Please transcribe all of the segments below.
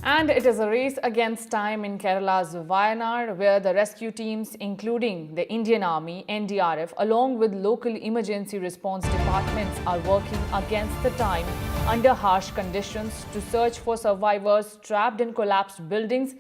And it is a race against time in Kerala's Wayanad, where the rescue teams, including the Indian Army, NDRF, along with local emergency response departments, are working against the time under harsh conditions to search for survivors trapped in collapsed buildings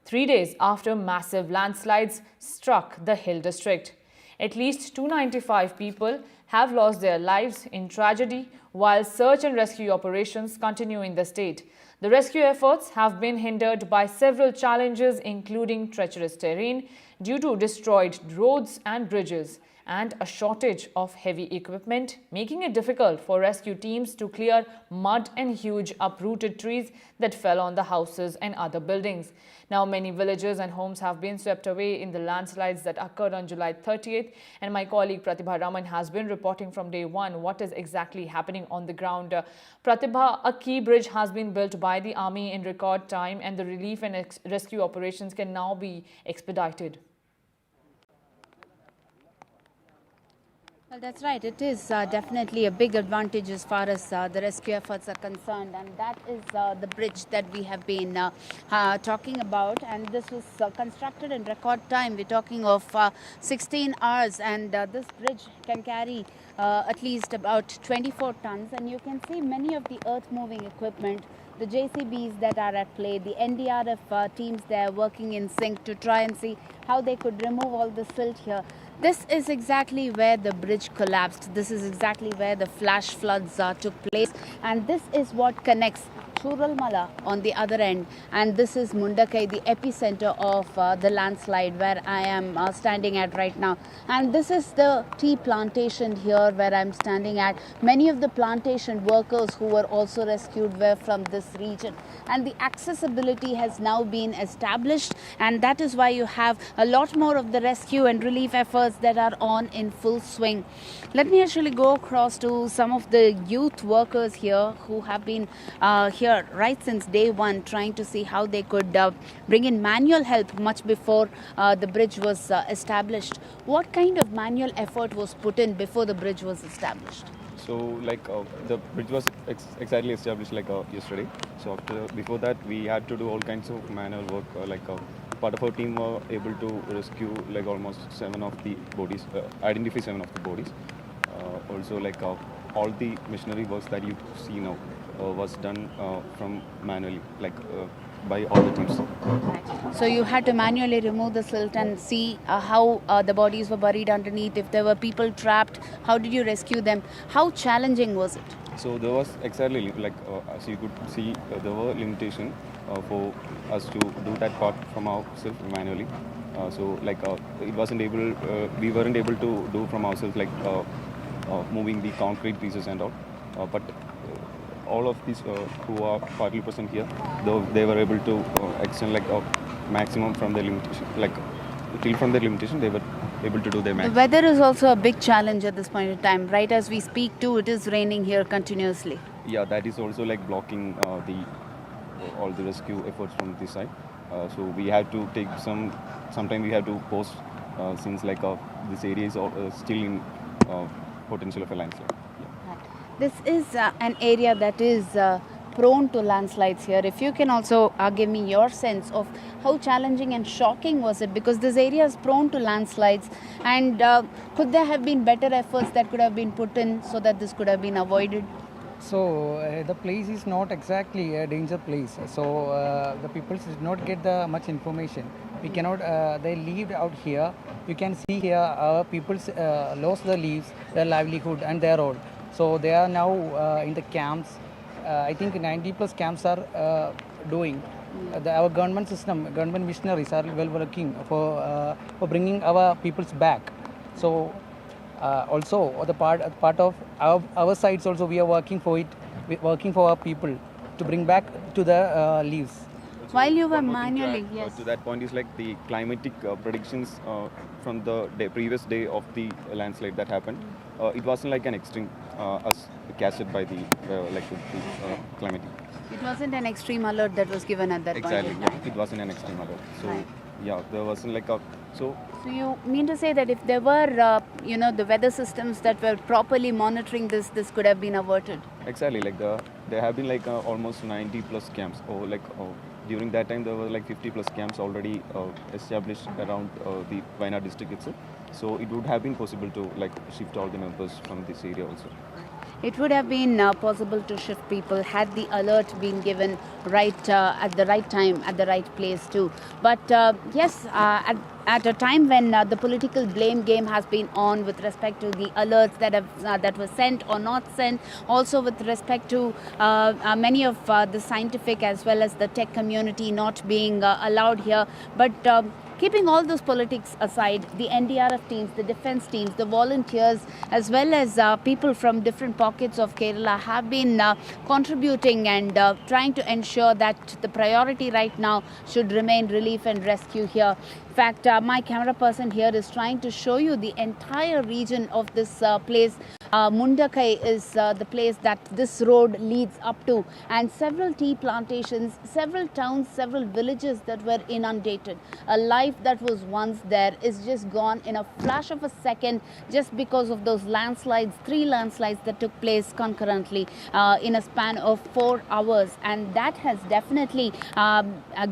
3 days after massive landslides struck the hill district. At least 295 people have lost their lives in tragedy, while search and rescue operations continue in the state. The rescue efforts have been hindered by several challenges, including treacherous terrain due to destroyed roads and bridges, and a shortage of heavy equipment, making it difficult for rescue teams to clear mud and huge uprooted trees that fell on the houses and other buildings. Now, many villages and homes have been swept away in the landslides that occurred on July 30th, and my colleague Pratibha Raman has been reporting from day one what is exactly happening on the ground. Pratibha, a key bridge has been built by the army in record time, and the relief and rescue operations can now be expedited. Well, that's right. It is definitely a big advantage as far as the rescue efforts are concerned, and that is the bridge that we have been talking about. And this was constructed in record time. We're talking of 16 hours, and this bridge can carry at least about 24 tons. And you can see many of the earth-moving equipment, the JCBs that are at play, the NDRF teams there working in sync to try and see how they could remove all the silt here. This is exactly where the bridge collapsed. This is exactly where the flash floods took place. And this is what connects Churalmala on the other end. And this is Mundakai, the epicenter of the landslide where I am standing at right now. And this is the tea plantation here where I'm standing at. Many of the plantation workers who were also rescued were from this region. And the accessibility has now been established. And that is why you have a lot more of the rescue and relief efforts that are on in full swing. Let me actually go across to some of the youth workers here who have been here right since day one, trying to see how they could bring in manual help much before the bridge was established. What kind of manual effort was put in before the bridge was established? So, the bridge was exactly established yesterday. So before that, we had to do all kinds of manual work. Part of our team were able to rescue almost 7 of the bodies, identify 7 of the bodies. Also, all the machinery works that you see now was done from manually, by all the teams. Right. So you had to manually remove the silt and see how the bodies were buried underneath. If there were people trapped, how did you rescue them? How challenging was it? So there was exactly as you could see, there were limitations for us to do that part from ourselves manually. It wasn't able. We weren't able to do from ourselves moving the concrete pieces and all. But all of these who are partly present here, though they were able to extend a maximum from their limitation, till from their limitation they were able to do their maximum. The weather is also a big challenge at this point in time. Right as we speak too, it is raining here continuously. Yeah, that is also blocking all the rescue efforts from this side. So we had to take sometime we have to post since this area is still in potential of a landslide. This is an area that is prone to landslides here. If you can also give me your sense of how challenging and shocking was it, because this area is prone to landslides, and could there have been better efforts that could have been put in so that this could have been avoided? So the place is not exactly a danger place. So the people did not get much information. We cannot. They lived out here. You can see here our people lost their lives, their livelihood, and their all. So they are now in the camps. I think 90 plus camps are doing. Our government system, government missionaries are well working for bringing our peoples back. So also the part of our sides also we are working for it, working for our people to bring back to the lives. While you were manually, yes. To that point is the climatic predictions from the previous day of the landslide that happened. It wasn't an extreme as casted by the climatic. It wasn't an extreme alert that was given at that point in time. Exactly, it wasn't an extreme alert. So right. Yeah, there wasn't like a so. So you mean to say that if there were, the weather systems that were properly monitoring this could have been averted? Exactly, like there have been like almost 90 plus camps, or like during that time there were like 50 plus camps already established around the Wayanad district itself. So it would have been possible to like shift all the members from this area also. It would have been possible to shift people had the alert been given right at the right time, at the right place too. But yes, at a time when the political blame game has been on with respect to the alerts that were sent or not sent, also with respect to many of the scientific as well as the tech community not being allowed here. But keeping all those politics aside, the NDRF teams, the defense teams, the volunteers, as well as people from different pockets of Kerala have been contributing and trying to ensure that the priority right now should remain relief and rescue here. In fact, my camera person here is trying to show you the entire region of this place. Mundakai is the place that this road leads up to, and several tea plantations, several towns, several villages that were inundated. A life that was once there is just gone in a flash of a second just because of those landslides, 3 landslides that took place concurrently in a span of 4 hours, and that has definitely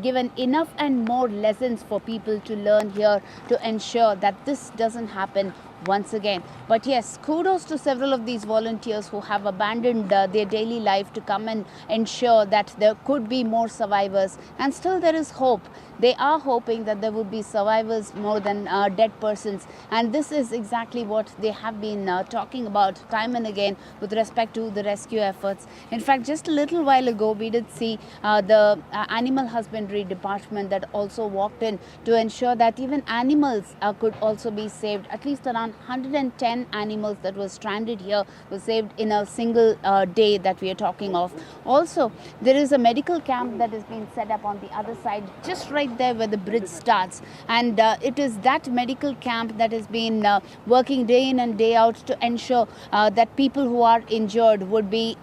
given enough and more lessons for people to learn here to ensure that this doesn't happen once again. But yes, kudos to several of these volunteers who have abandoned their daily life to come and ensure that there could be more survivors, and still there is hope. They are hoping that there will be survivors more than dead persons, and this is exactly what they have been talking about time and again with respect to the rescue efforts. In fact, just a little while ago we did see the animal husbandry department that also walked in to ensure that even animals could also be saved. At least around 110 animals that were stranded here were saved in a single day that we are talking of. Also, there is a medical camp that has been set up on the other side, just right there where the bridge starts, and it is that medical camp that has been working day in and day out to ensure that people who are injured would be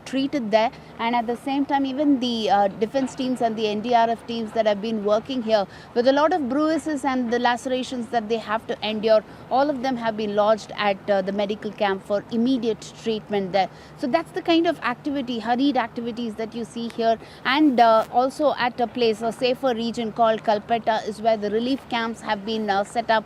treated there, and at the same time even the defense teams and the NDRF teams that have been working here with a lot of bruises and the lacerations that they have to endure, all of them have been lodged at the medical camp for immediate treatment there. So that's the kind of activity, hurried activities that you see here. And also at a place, a safer region called Kalpetta, is where the relief camps have been set up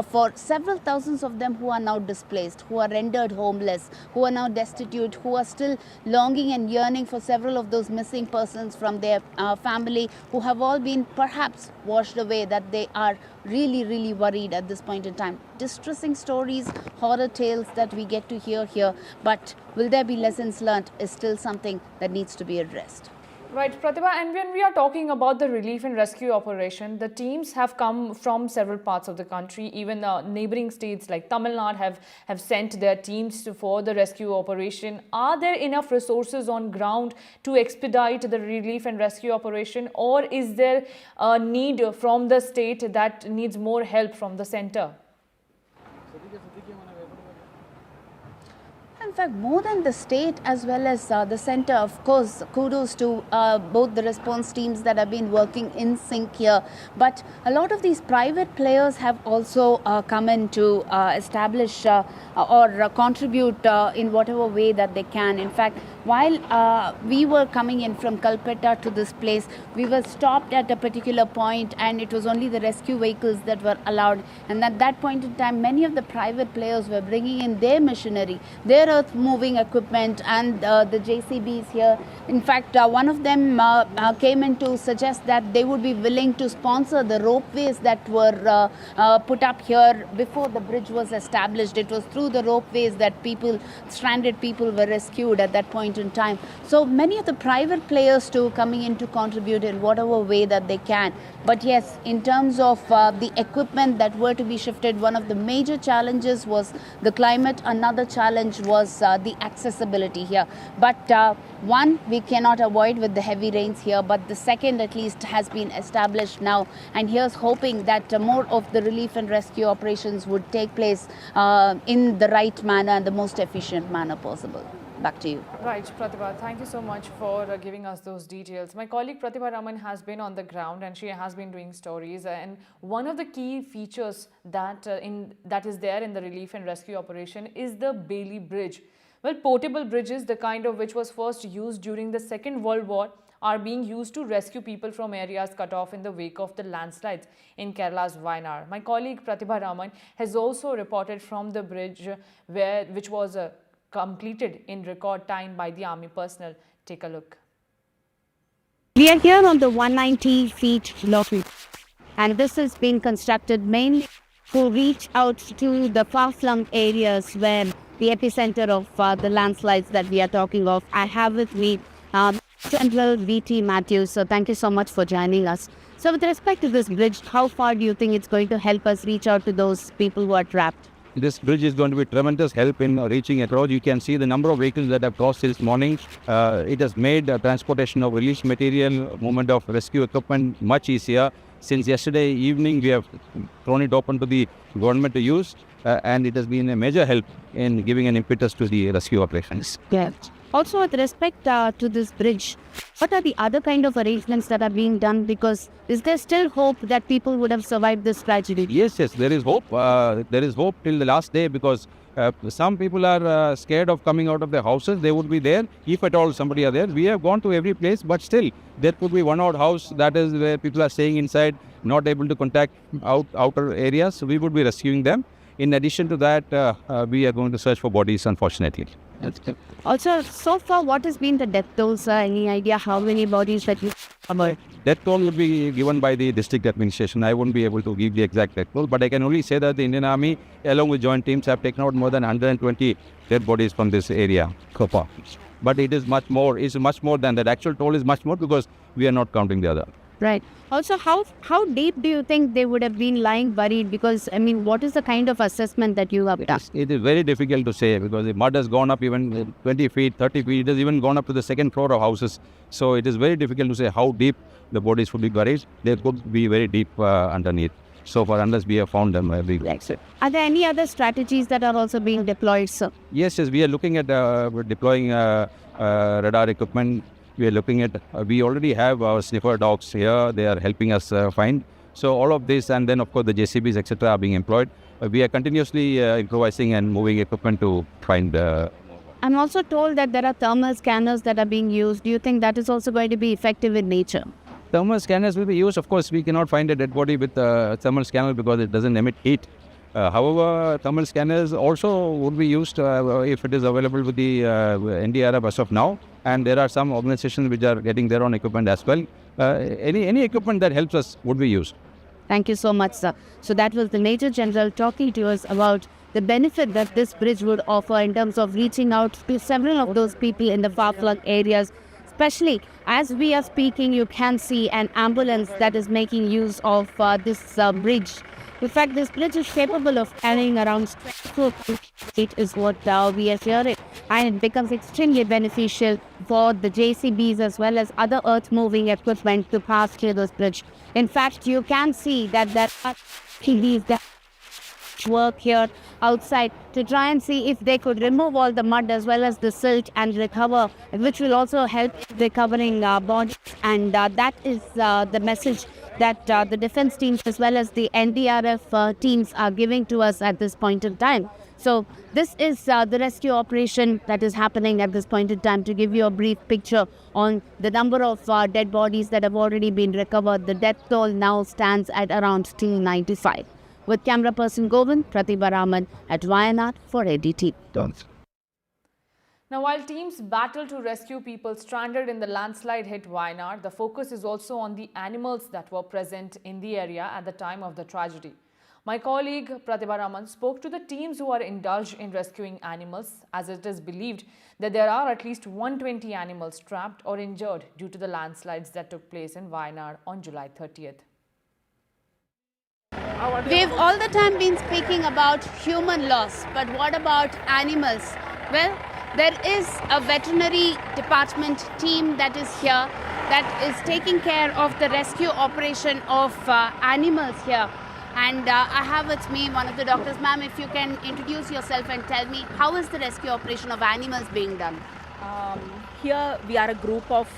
for several thousands of them who are now displaced, who are rendered homeless, who are now destitute, who are still longing and yearning for several of those missing persons from their family, who have all been perhaps washed away, that they are really worried at this point in time. Distressing stories, horror tales that we get to hear here, but will there be lessons learnt is still something that needs to be addressed. Right, Pratibha, and when we are talking about the relief and rescue operation, the teams have come from several parts of the country. Even neighboring states like Tamil Nadu have sent their teams for the rescue operation. Are there enough resources on ground to expedite the relief and rescue operation, or is there a need from the state that needs more help from the center? In fact, more than the state as well as the center, of course, kudos to both the response teams that have been working in sync here. But a lot of these private players have also come in to establish or contribute in whatever way that they can. In fact, while we were coming in from Kalpetta to this place, we were stopped at a particular point, and it was only the rescue vehicles that were allowed. And at that point in time, many of the private players were bringing in their machinery, their earth moving equipment, and the JCBs here. In fact, one of them came in to suggest that they would be willing to sponsor the ropeways that were put up here before the bridge was established. It was through the ropeways that stranded people were rescued at that point in time. So many of the private players too coming in to contribute in whatever way that they can. But yes, in terms of the equipment that were to be shifted, one of the major challenges was the climate. Another challenge was the accessibility here. But one, we cannot avoid with the heavy rains here, but the second at least has been established now. And here's hoping that more of the relief and rescue operations would take place in the right manner and the most efficient manner possible. Back to you. Right, Pratibha, thank you so much for giving us those details. My colleague Pratibha Raman has been on the ground and she has been doing stories. And one of the key features that is there in the relief and rescue operation is the Bailey Bridge. Well, portable bridges, the kind of which was first used during the Second World War, are being used to rescue people from areas cut off in the wake of the landslides in Kerala's Wayanad. My colleague Pratibha Raman has also reported from the bridge which was completed in record time by the army personnel. Take a look. We are here on the 190 feet lottery, and this has been constructed mainly to reach out to the far-flung areas where the epicenter of the landslides that we are talking of. I have with me General V.T. Matthews. So thank you so much for joining us. So with respect to this bridge, how far do you think it's going to help us reach out to those people who are trapped? This bridge is going to be tremendous help in reaching across. You can see the number of vehicles that have crossed this morning. It has made transportation of relief material, movement of rescue equipment much easier. Since yesterday evening, we have thrown it open to the government to use, and it has been a major help in giving an impetus to the rescue operations. Yes. Also, with respect to this bridge, what are the other kind of arrangements that are being done? Because is there still hope that people would have survived this tragedy? Yes, there is hope. There is hope till the last day, because some people are scared of coming out of their houses. They would be there if at all somebody are there. We have gone to every place, but still there could be one odd house that is where people are staying inside, not able to contact outer areas. So we would be rescuing them. In addition to that, we are going to search for bodies, unfortunately. Also, so far, what has been the death toll, sir? Any idea how many bodies that you covered? Death toll would be given by the district administration. I won't be able to give the exact death toll, but I can only say that the Indian Army, along with joint teams, have taken out more than 120 dead bodies from this area. But it is much more. It's much more than that. Actual toll is much more because we are not counting the other. Right. Also, how deep do you think they would have been lying buried? Because, I mean, what is the kind of assessment that you have done? It is very difficult to say, because the mud has gone up even 20 feet, 30 feet. It has even gone up to the second floor of houses. So it is very difficult to say how deep the bodies would be buried. They could be very deep underneath. So far, unless we have found them, we exit. Are there any other strategies that are also being deployed, sir? Yes, we are looking at deploying radar equipment. We are looking at, we already have our sniffer dogs here. They are helping us find. So all of this, and then of course the JCBs, etc. are being employed. We are continuously improvising and moving equipment to find. I'm also told that there are thermal scanners that are being used. Do you think that is also going to be effective in nature? Thermal scanners will be used. Of course, we cannot find a dead body with thermal scanner because it doesn't emit heat. However, thermal scanners also would be used if it is available with the NDRF as of now. And there are some organizations which are getting their own equipment as well. Any equipment that helps us would be used. Thank you so much, sir. So that was the Major General talking to us about the benefit that this bridge would offer in terms of reaching out to several of those people in the far-flung areas. Especially as we are speaking, you can see an ambulance that is making use of this bridge. In fact, this bridge is capable of carrying around 24 feet is what we are hearing. And it becomes extremely beneficial for the JCBs as well as other earth-moving equipment to pass through this bridge. In fact, you can see that there are TVs that work here outside to try and see if they could remove all the mud as well as the silt and recover, which will also help recovering bodies. And that is the message that the defense teams as well as the NDRF teams are giving to us at this point in time. So this is the rescue operation that is happening at this point in time. To give you a brief picture on the number of dead bodies that have already been recovered, the death toll now stands at around 95. With camera person Govind, Pratibha Raman at Wayanad for NDTV. Now, while teams battle to rescue people stranded in the landslide hit Wayanad, the focus is also on the animals that were present in the area at the time of the tragedy. My colleague Pratibha Raman spoke to the teams who are indulged in rescuing animals, as it is believed that there are at least 120 animals trapped or injured due to the landslides that took place in Wayanad on July 30th. We've all the time been speaking about human loss, but what about animals? Well, there is a veterinary department team that is here that is taking care of the rescue operation of animals here. And I have with me one of the doctors. Ma'am, if you can introduce yourself and tell me how is the rescue operation of animals being done? Here we are a group of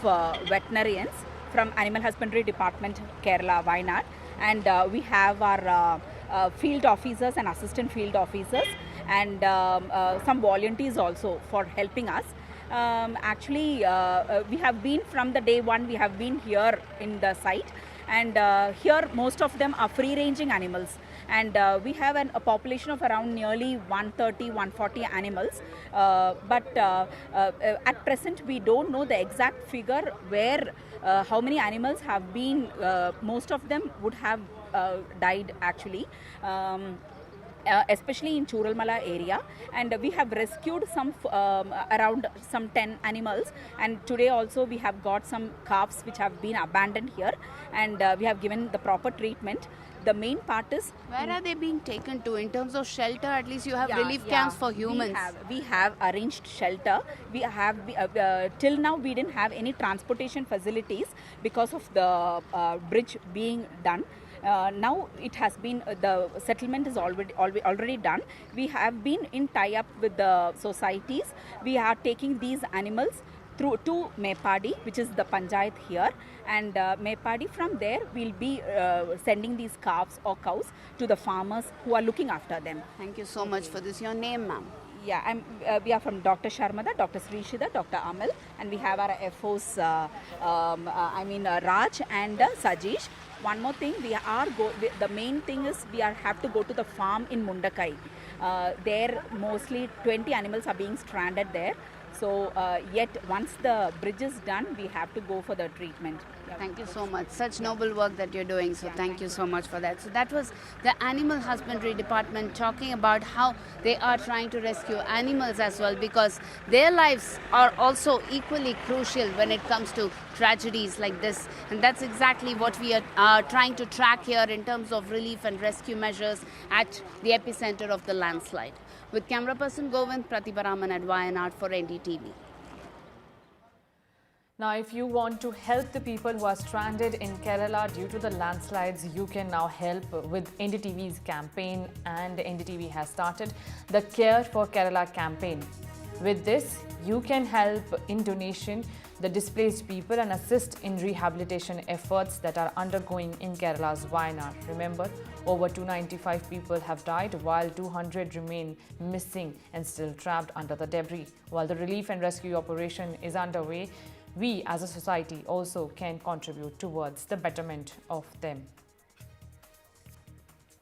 veterinarians from Animal Husbandry Department, Kerala, Wayanad, and we have our field officers and assistant field officers and some volunteers also for helping us. Actually, we have been from the day one, we have been here in the site, and here most of them are free ranging animals, and we have a population of around nearly 130-140 animals, but at present we don't know the exact figure where how many animals have been, most of them would have died actually. Especially in Churalmala area, and we have rescued some around some 10 animals, and today also we have got some calves which have been abandoned here, and we have given the proper treatment. The main part is where are they being taken to in terms of shelter? At least you have relief camps for humans. We have arranged shelter. We have till now we didn't have any transportation facilities because of the bridge being done. Now it has been, the settlement is already done. We have been in tie-up with the societies. We are taking these animals through to Mepadi, which is the panchayat here, and Mepadi, from there we'll be sending these calves or cows to the farmers who are looking after them. Thank you so much for this. Your name, ma'am? Yeah, we are from Dr. Sharmada, Dr. Srishida, Dr. Amal, and we have our FOs, Raj and Sajish. One more thing, the main thing is we have to go to the farm in Mundakai. There mostly 20 animals are being stranded there. So yet once the bridge is done, we have to go for the treatment. Thank you so much. Such noble work that you're doing. So thank you so much for that. So that was the Animal Husbandry Department talking about how they are trying to rescue animals as well, because their lives are also equally crucial when it comes to tragedies like this. And that's exactly what we are trying to track here in terms of relief and rescue measures at the epicenter of the landslide. With camera person Govind, Pratibaraman at Wayanad for NDTV. Now, if you want to help the people who are stranded in Kerala due to the landslides, you can now help with NDTV's campaign, and NDTV has started the Care for Kerala campaign. With this, you can help in donation the displaced people and assist in rehabilitation efforts that are undergoing in Kerala's Wayanad. Remember, over 295 people have died while 200 remain missing and still trapped under the debris. While the relief and rescue operation is underway, we as a society also can contribute towards the betterment of them.